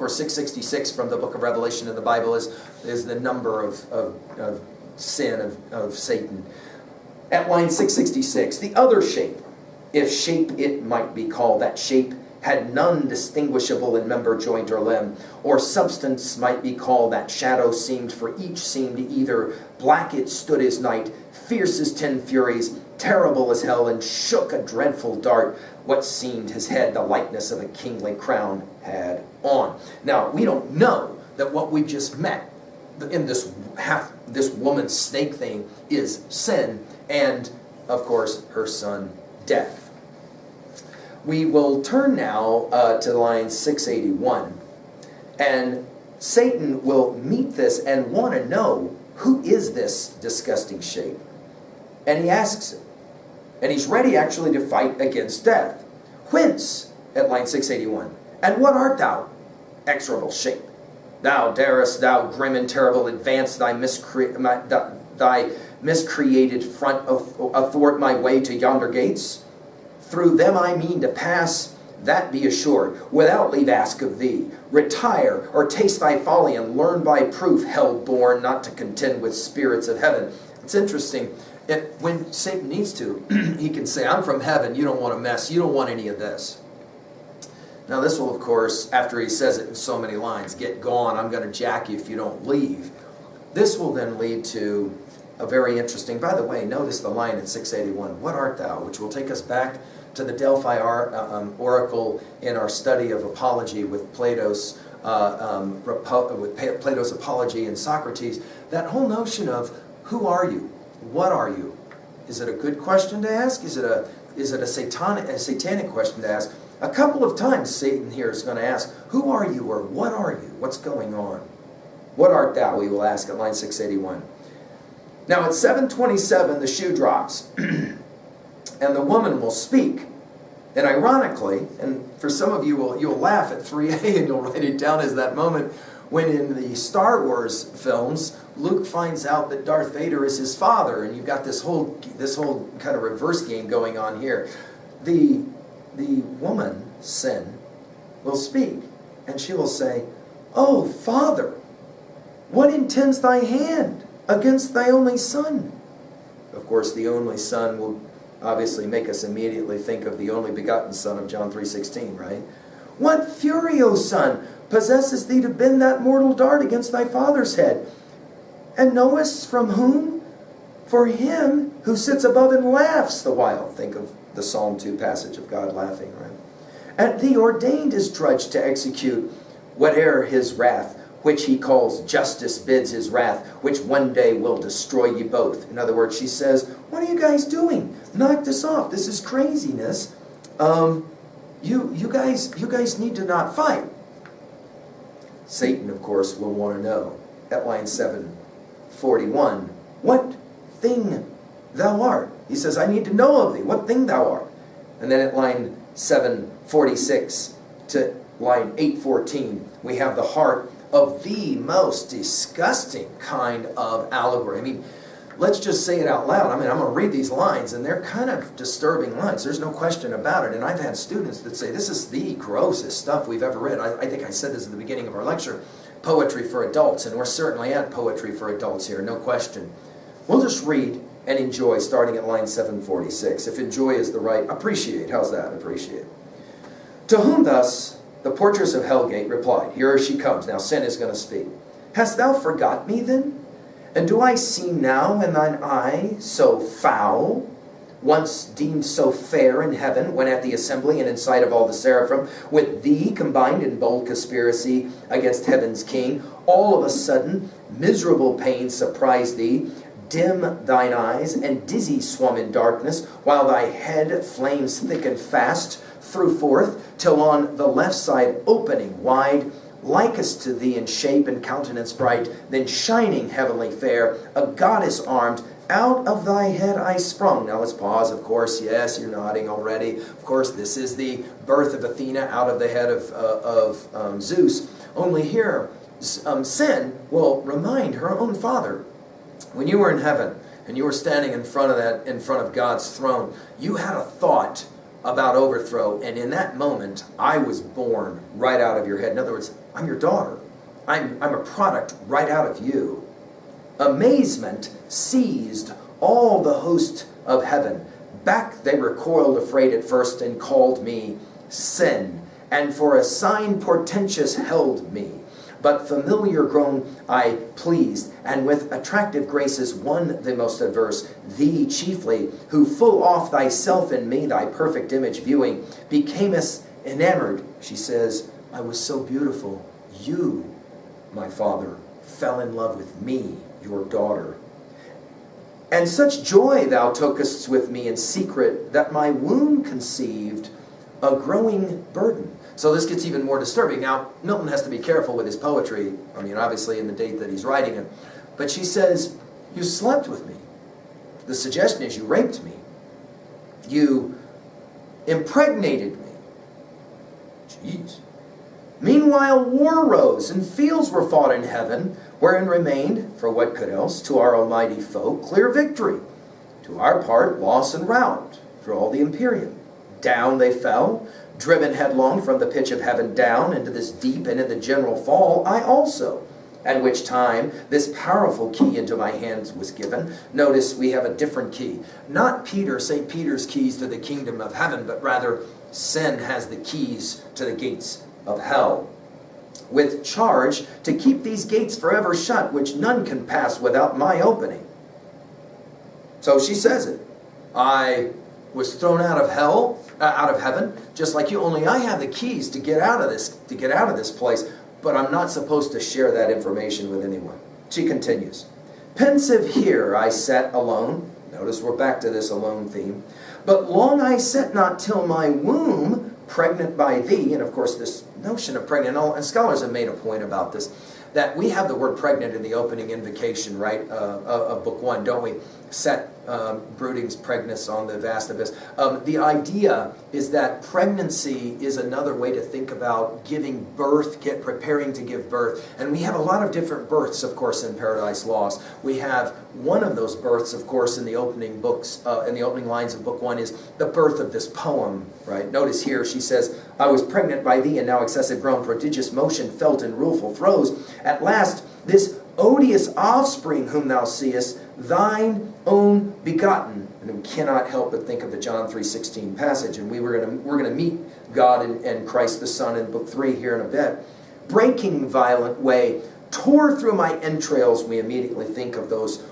course, 666 from the book of Revelation in the Bible is the number of sin of Satan. At line 666, the other shape, if shape it might be called, that shape had none distinguishable in member, joint, or limb, or substance might be called, that shadow seemed, for each seemed either black it stood as night, fierce as 10 furies, terrible as hell, and shook a dreadful dart, what seemed his head the likeness of a kingly crown had on. Now, we don't know that what we just met in this woman snake thing is sin, and, of course, her son, death. We will turn now to line 681, and Satan will meet this and want to know, who is this disgusting shape? And he asks it. And he's ready actually to fight against death. Whence, at line 681, and what art thou, execrable shape? Thou darest, thou grim and terrible, advance thy miscreated front athwart my way to yonder gates? Through them I mean to pass, that be assured, without leave ask of thee. Retire, or taste thy folly, and learn by proof, hell-born, not to contend with spirits of heaven. It's interesting. When Satan needs to, he can say, I'm from heaven, you don't want to mess, you don't want any of this. Now this will, of course, after he says it in so many lines, get gone, I'm going to jack you if you don't leave. This will then lead to a very interesting, by the way, notice the line in 681, what art thou? Which will take us back to the Delphi oracle in our study of apology with Plato's apology and Socrates. That whole notion of, who are you? What are you? Is it a good question to ask? Is it a satanic question to ask? A couple of times Satan here is going to ask, who are you, or what are you? What's going on? What art thou? He will ask at line 681. Now at 727 the shoe drops and the woman will speak. And ironically, and for some of you you'll laugh at 3a and you'll write it down as that moment when in the Star Wars films Luke finds out that Darth Vader is his father, and you've got this whole kind of reverse game going on here. The woman, sin, will speak, and she will say, "Oh, Father, what intends thy hand against thy only son?" Of course, the only son will obviously make us immediately think of the only begotten Son of John 3:16, right? "What fury, O Son, possesses thee to bend that mortal dart against thy father's head? And knowest from whom? For him who sits above and laughs the while." Think of the Psalm 2 passage of God laughing, right? "And thee ordained is drudge to execute whate'er his wrath, which he calls justice bids his wrath, which one day will destroy ye both." In other words, she says, what are you guys doing? Knock this off. This is craziness. You guys need to not fight. Satan, of course, will want to know at line 741, what thing thou art. He says, I need to know of thee, what thing thou art. And then at line 746 to line 814, we have the heart of the most disgusting kind of allegory. I mean, let's just say it out loud. I mean, I'm going to read these lines, and they're kind of disturbing lines. There's no question about it. And I've had students that say, this is the grossest stuff we've ever read. I think I said this at the beginning of our lecture, poetry for adults, and we're certainly at poetry for adults here, no question. We'll just read and enjoy, starting at line 746. If enjoy is the right, appreciate. How's that? Appreciate. To whom thus the portress of Hellgate replied, here she comes. Now sin is going to speak. Hast thou forgot me then? And do I seem now in thine eye so foul, once deemed so fair in heaven, when at the assembly and in sight of all the seraphim, with thee combined in bold conspiracy against heaven's king, all of a sudden miserable pain surprised thee, dim thine eyes, and dizzy swum in darkness, while thy head flames thick and fast threw forth, till on the left side opening wide, likest to thee in shape and countenance bright, then shining heavenly fair, a goddess armed, out of thy head I sprung. Now let's pause, of course. Yes, you're nodding already. Of course, this is the birth of Athena out of the head of Zeus. Only here, sin will remind her own father. When you were in heaven and you were standing in front of God's throne, you had a thought about overthrow, and in that moment, I was born right out of your head. In other words, I'm your daughter. I'm a product right out of you. Amazement seized all the host of heaven. Back they recoiled afraid at first and called me sin, and for a sign portentous held me. But familiar grown I pleased, and with attractive graces won the most averse, thee chiefly, who full oft thyself in me, thy perfect image viewing, becamest enamored. She says, I was so beautiful, you, my father, fell in love with me, your daughter. And such joy thou tookest with me in secret, that my womb conceived a growing burden. So this gets even more disturbing. Now, Milton has to be careful with his poetry. I mean, obviously in the date that he's writing it. But she says, you slept with me. The suggestion is you raped me. You impregnated me. Jeez. Meanwhile, war rose, and fields were fought in heaven, wherein remained, for what could else, to our almighty foe, clear victory. To our part, loss and rout, through all the imperium. Down they fell, driven headlong from the pitch of heaven down into this deep and in the general fall, I also. At which time this powerful key into my hands was given. Notice we have a different key. Not St. Peter's keys to the kingdom of heaven, but rather sin has the keys to the gates of hell. With charge to keep these gates forever shut, which none can pass without my opening. So she says it. I was thrown out of hell, out of heaven, just like you. Only I have the keys to get out of this place, but I'm not supposed to share that information with anyone. She continues, pensive here I sat alone. Notice we're back to this alone theme. But long I sat not till my womb, pregnant by thee. And of course, this notion of pregnant, and scholars have made a point about this, that we have the word pregnant in the opening invocation, right, of Book 1, don't we? Set broodings pregnus on the vast abyss. The idea is that pregnancy is another way to think about giving birth, preparing to give birth. And we have a lot of different births, of course, in Paradise Lost. We have one of those births, of course, in the opening in the opening lines of Book 1 is the birth of this poem, right? Notice here she says, I was pregnant by thee, and now excessive grown, prodigious motion felt in rueful throes. At last, this odious offspring whom thou seest, thine own begotten. And we cannot help but think of the John 3:16 passage, and we're going to meet God and Christ the Son in Book 3 here in a bit. Breaking violent way, tore through my entrails. We immediately think of those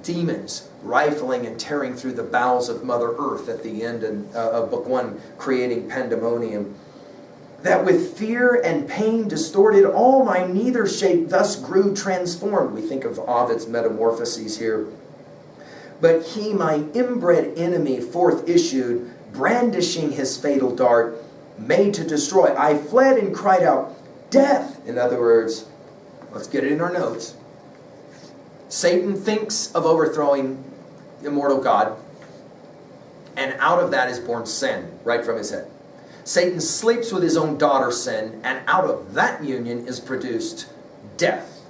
demons rifling and tearing through the bowels of Mother Earth at the end of Book 1, creating pandemonium. That with fear and pain distorted, all my neither shape thus grew transformed. We think of Ovid's Metamorphoses here. But he, my inbred enemy, forth issued, brandishing his fatal dart, made to destroy. I fled and cried out, death! In other words, let's get it in our notes. Satan thinks of overthrowing immortal God, and out of that is born sin, right from his head. Satan sleeps with his own daughter, sin, and out of that union is produced death.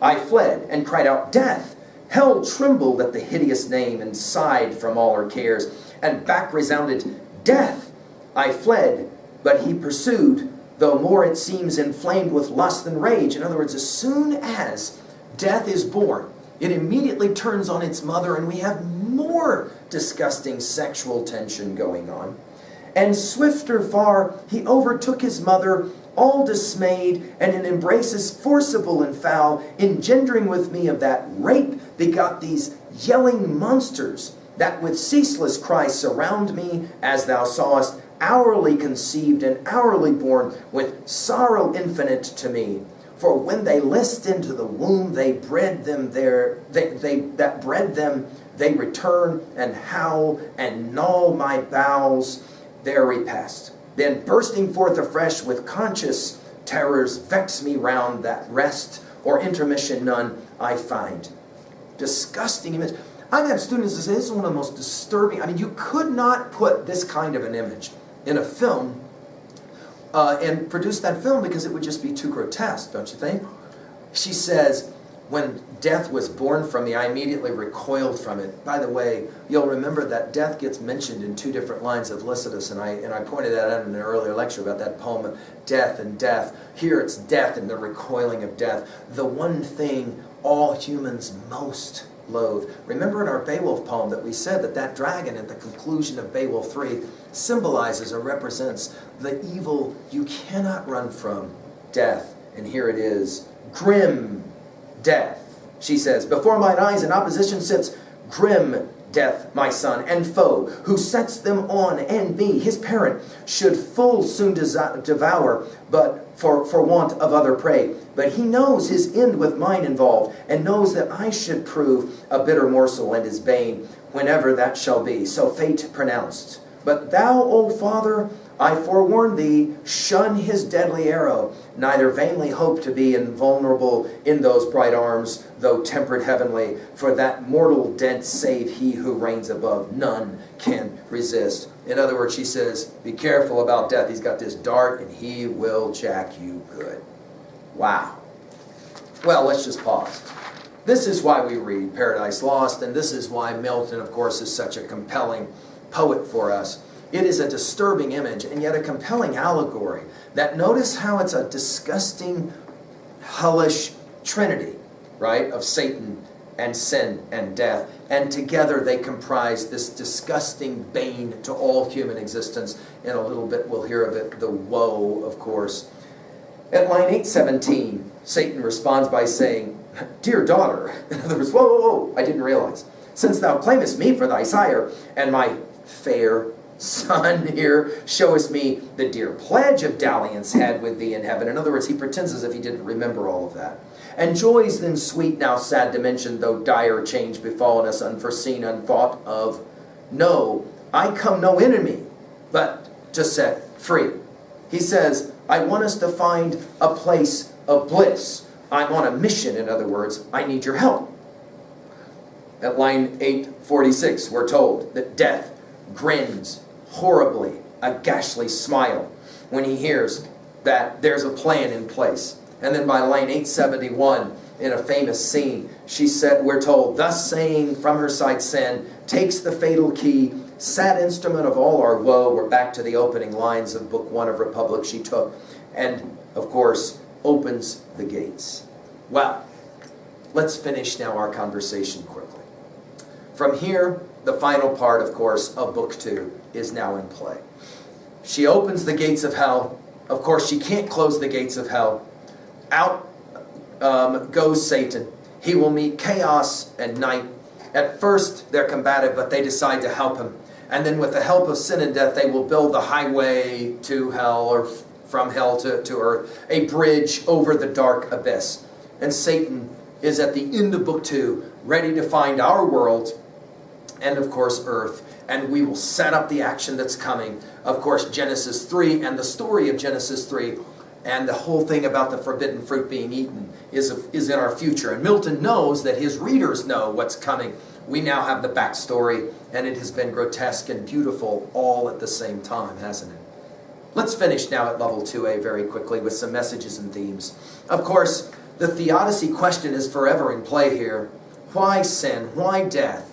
I fled and cried out, death! Hell trembled at the hideous name and sighed from all her cares, and back resounded, death! I fled, but he pursued, though more it seems inflamed with lust and rage. In other words, as soon as death is born, it immediately turns on its mother, and we have more disgusting sexual tension going on. And swifter far, he overtook his mother, all dismayed, and in embraces forcible and foul, engendering with me of that rape begot these yelling monsters, that with ceaseless cries surround me, as thou sawest, hourly conceived and hourly born, with sorrow infinite to me. For when they list into the womb, they bred them there, that bred them, they return and howl and gnaw my bowels, their repast. Then bursting forth afresh with conscious terrors, vex me round that rest or intermission none I find. Disgusting image. I've had students that say this is one of the most disturbing. I mean, you could not put this kind of an image in a film and produce that film because it would just be too grotesque, don't you think? She says, when death was born from me, I immediately recoiled from it. By the way, you'll remember that death gets mentioned in 2 different lines of Lycidas, and I pointed that out in an earlier lecture about that poem, Death and Death. Here it's death and the recoiling of death, the one thing all humans most loathe. Remember in our Beowulf poem that we said that dragon at the conclusion of Beowulf 3 symbolizes or represents the evil you cannot run from, death. And here it is, grim death. She says, before mine eyes in opposition sits grim death, my son and foe, who sets them on, and me, his parent, should full soon devour, but for want of other prey. But he knows his end with mine involved, and knows that I should prove a bitter morsel and his bane, whenever that shall be. So fate pronounced. But thou, O father, I forewarn thee, shun his deadly arrow, neither vainly hope to be invulnerable in those bright arms, though tempered heavenly, for that mortal dead save he who reigns above, none can resist. In other words, she says, be careful about death. He's got this dart and he will jack you good. Wow. Well, let's just pause. This is why we read Paradise Lost, and this is why Milton, of course, is such a compelling poet for us. It is a disturbing image and yet a compelling allegory. That notice how it's a disgusting, hellish trinity, right, of Satan and sin and death. And together they comprise this disgusting bane to all human existence. In a little bit we'll hear of it, the woe, of course. At line 817, Satan responds by saying, dear daughter, in other words, whoa, I didn't realize. Since thou claimest me for thy sire, and my fair son here showest me the dear pledge of dalliance had with thee in heaven. In other words, he pretends as if he didn't remember all of that. And joys then sweet, now sad to mention, though dire change befallen us, unforeseen, unthought of. No, I come no enemy, but to set free. He says, I want us to find a place of bliss. I'm on a mission, in other words. I need your help. At line 846, we're told that death grins horribly, a ghastly smile, when he hears that there's a plan in place. And then by line 871, in a famous scene, she said, we're told, thus saying from her side sin, takes the fatal key, sad instrument of all our woe. We're back to the opening lines of Book 1 of Republic she took, and, of course, opens the gates. Well, let's finish now our conversation quickly. From here, the final part, of course, of Book 2 is now in play. She opens the gates of hell. Of course, she can't close the gates of hell. Out goes Satan. He will meet chaos and night. At first, they're combative, but they decide to help him. And then with the help of sin and death, they will build the highway to hell, or from hell to earth, a bridge over the dark abyss. And Satan is at the end of Book 2, ready to find our world and, of course, earth. And we will set up the action that's coming. Of course, Genesis 3 and the story of Genesis 3 and the whole thing about the forbidden fruit being eaten is in our future. And Milton knows that his readers know what's coming. We now have the backstory, and it has been grotesque and beautiful all at the same time, hasn't it? Let's finish now at level 2A very quickly with some messages and themes. Of course, the theodicy question is forever in play here. Why sin? Why death?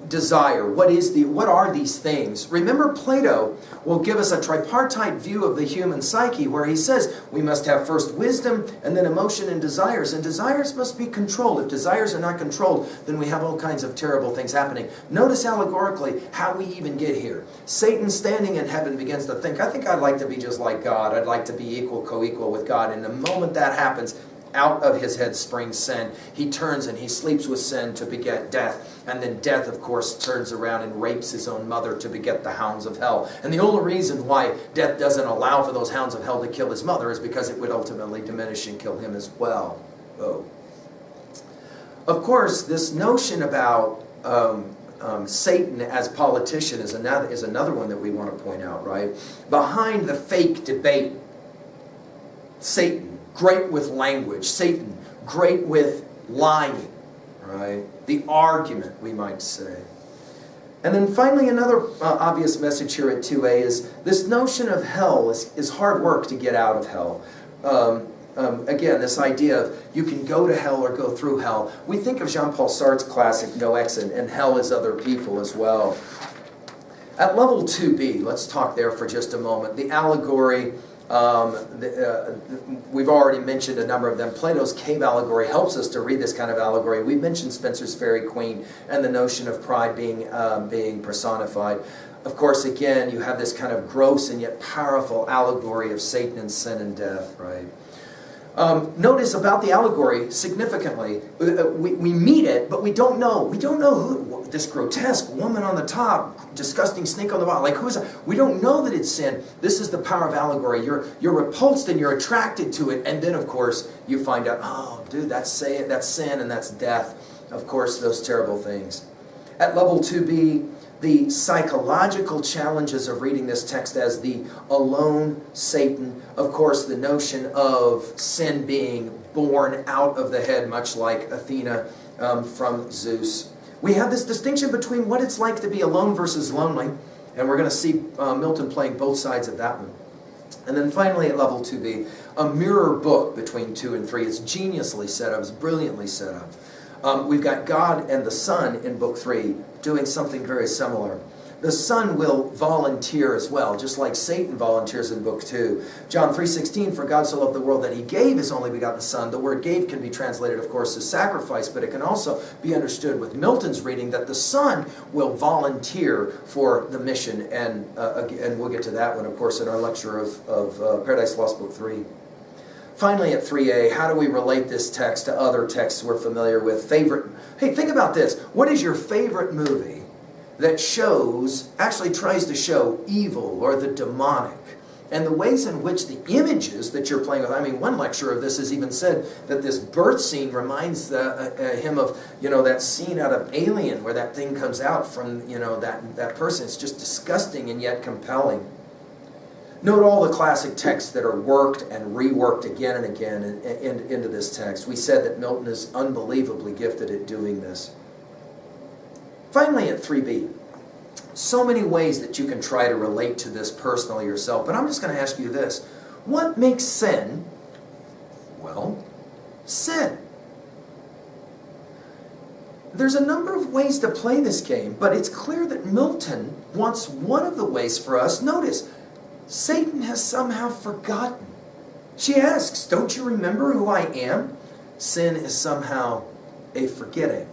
Desire. What are these things? Remember, Plato will give us a tripartite view of the human psyche where he says we must have first wisdom and then emotion and desires must be controlled. If desires are not controlled, then we have all kinds of terrible things happening. Notice allegorically how we even get here. Satan standing in heaven begins to think, I think I'd like to be just like God. I'd like to be equal, co-equal with God. And the moment that happens, out of his head springs sin. He turns and he sleeps with sin to beget death. And then death, of course, turns around and rapes his own mother to beget the hounds of hell. And the only reason why death doesn't allow for those hounds of hell to kill his mother is because it would ultimately diminish and kill him as well. Oh. Of course, this notion about Satan as politician is another one that we want to point out, right? Behind the fake debate, Satan, great with language. Satan, great with lying, right? The argument, we might say. And then finally, another obvious message here at 2A is this notion of hell is hard work to get out of hell. Again, this idea of you can go to hell or go through hell. We think of Jean-Paul Sartre's classic No Exit, and hell is other people as well. At level 2b, let's talk there for just a moment. The allegory, we've already mentioned a number of them. Plato's cave allegory helps us to read this kind of allegory. We mentioned Spencer's Fairy Queen and the notion of pride being personified. Of course, again, you have this kind of gross and yet powerful allegory of Satan and sin and death, right? Notice about the allegory, significantly, we meet it, but we don't know. We don't know who, this grotesque woman on the top, disgusting snake on the bottom, like who's that? We don't know that it's sin. This is the power of allegory. You're repulsed and you're attracted to it, and then, of course, you find out, oh, dude, that's sin and that's death. Of course, those terrible things. At level 2b, the psychological challenges of reading this text as the alone Satan. Of course, the notion of sin being born out of the head, much like Athena from Zeus. We have this distinction between what it's like to be alone versus lonely, and we're going to see Milton playing both sides of that one. And then finally at level 2b, a mirror book between 2 and 3. It's geniusly set up, it's brilliantly set up. We've got God and the Son in book 3 doing something very similar. The Son will volunteer as well, just like Satan volunteers in book 2. John 3:16, for God so loved the world that he gave his only begotten Son. The word gave can be translated, of course, as sacrifice, but it can also be understood with Milton's reading that the Son will volunteer for the mission. And we'll get to that one, of course, in our lecture of Paradise Lost, book 3. Finally, at 3a, how do we relate this text to other texts we're familiar with? Hey, think about this. What is your favorite movie that actually tries to show evil or the demonic? And the ways in which the images that you're playing with, I mean, one lecturer of this has even said that this birth scene reminds him of, that scene out of Alien where that thing comes out from, that person. It's just disgusting and yet compelling. Note all the classic texts that are worked and reworked again and again into this text. We said that Milton is unbelievably gifted at doing this. Finally, at 3b, so many ways that you can try to relate to this personally yourself, but I'm just going to ask you this. What makes sin? Well, sin. There's a number of ways to play this game, but it's clear that Milton wants one of the ways for us. Notice, Satan has somehow forgotten. She asks, don't you remember who I am? Sin is somehow a forgetting.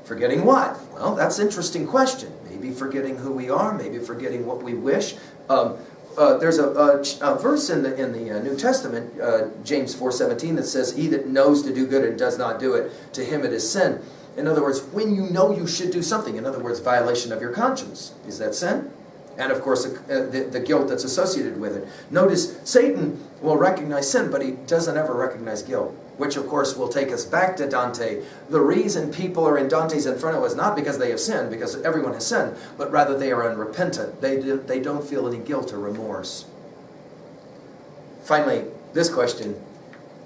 Forgetting what? Well, that's an interesting question. Maybe forgetting who we are, maybe forgetting what we wish. There's a verse in the New Testament, James 4:17, that says, he that knows to do good and does not do it, to him it is sin. In other words, when you know you should do something, in other words, violation of your conscience. Is that sin? And of course, the guilt that's associated with it. Notice, Satan will recognize sin, but he doesn't ever recognize guilt, which of course will take us back to Dante. The reason people are in Dante's Inferno is not because they have sinned, because everyone has sinned, but rather they are unrepentant. They don't feel any guilt or remorse. Finally, this question.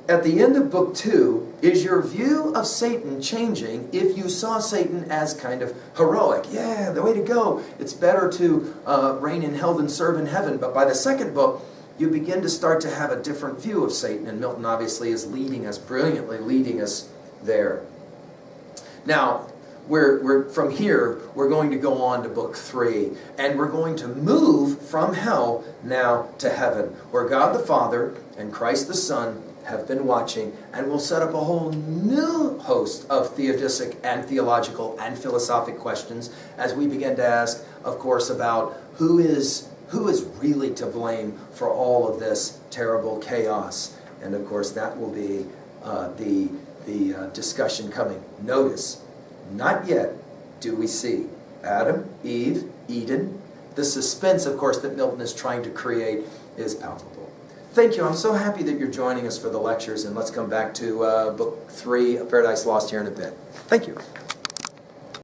At the end of book 2, is your view of Satan changing if you saw Satan as kind of heroic? Yeah, the way to go. It's better to reign in hell than serve in heaven. But by the second book, you begin to start to have a different view of Satan. And Milton obviously is brilliantly leading us there. Now, from here, we're going to go on to book 3. And we're going to move from hell now to heaven, where God the Father and Christ the Son have been watching, and we'll set up a whole new host of theodictic and theological and philosophic questions as we begin to ask, of course, about who is really to blame for all of this terrible chaos. And of course, that will be the discussion coming. Notice, not yet do we see Adam, Eve, Eden. The suspense, of course, that Milton is trying to create is palpable. Thank you. I'm so happy that you're joining us for the lectures, and let's come back to book 3 of Paradise Lost here in a bit. Thank you.